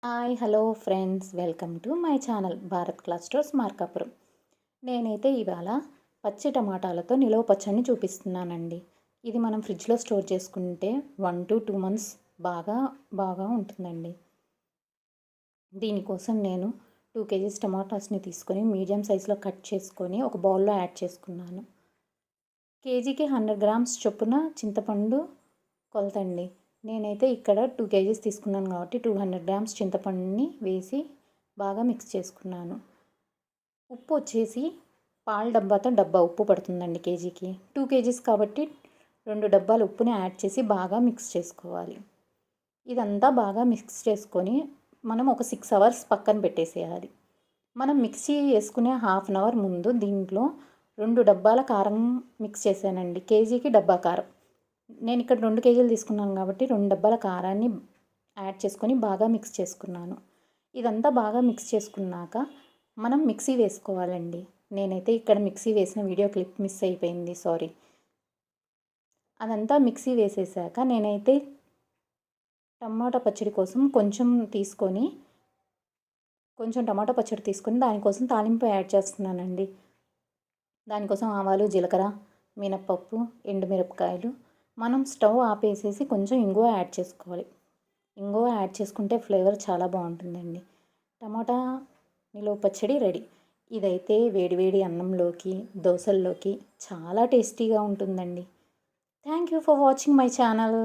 Hi hello friends, welcome to my channel Bharat class stores Markapuram. నేనైతే ఇవాళ పచ్చి టమాటాలతో నిలవ పచ్చడిని చూపిస్తున్నానండి. ఇది మనం ఫ్రిడ్జ్లో స్టోర్ చేసుకుంటే 1 to 2 months బాగా బాగా ఉంటుందండి. దీనికోసం నేను 2 kgs టమాటాస్ని తీసుకొని మీడియం సైజులో కట్ చేసుకొని ఒక బౌల్లో యాడ్ చేసుకున్నాను. కేజీకి 100 grams చొప్పున చింతపండు కొలతండి. నేనైతే ఇక్కడ 2 kgs తీసుకున్నాను కాబట్టి 200 grams చింతపండుని వేసి బాగా మిక్స్ చేసుకున్నాను. ఉప్పు వచ్చేసి పాల డబ్బాతో డబ్బా ఉప్పు పడుతుందండి కేజీకి. 2 kgs కాబట్టి 2 డబ్బాల ఉప్పుని యాడ్ చేసి బాగా మిక్స్ చేసుకోవాలి. ఇదంతా బాగా మిక్స్ చేసుకొని మనం ఒక 6 hours పక్కన పెట్టేసేయాలి. మనం మిక్సీ వేసుకునే హాఫ్ అన్ అవర్ ముందు దీంట్లో 2 డబ్బాల కారం మిక్స్ చేశానండి. కేజీకి డబ్బా కారం. నేను ఇక్కడ 2 kgలు తీసుకున్నాను కాబట్టి 2 డబ్బాల కారాన్ని యాడ్ చేసుకొని బాగా మిక్స్ చేసుకున్నాను. ఇదంతా బాగా మిక్స్ చేసుకున్నాక మనం మిక్సీ వేసుకోవాలండి. నేనైతే ఇక్కడ మిక్సీ వేసిన వీడియో క్లిప్ మిస్ అయిపోయింది, సారీ. అదంతా మిక్సీ వేసేసాక నేనైతే టమాటా పచ్చడి కోసం కొంచెం టమాటా పచ్చడి తీసుకొని దానికోసం తాలింపు యాడ్ చేస్తున్నానండి. దానికోసం ఆవాలు, జీలకర్ర, మినప్పప్పు, ఎండుమిరపకాయలు. మనం స్టవ్ ఆపేసేసి కొంచెం ఇంగువ యాడ్ చేసుకోవాలి. ఇంగువ యాడ్ చేసుకుంటే ఫ్లేవర్ చాలా బాగుంటుందండి. టమాటా నిలువ పచ్చడి రెడీ. ఇదైతే వేడివేడి అన్నంలోకి, దోశల్లోకి చాలా టేస్టీగా ఉంటుందండి. Thank you for watching my channel.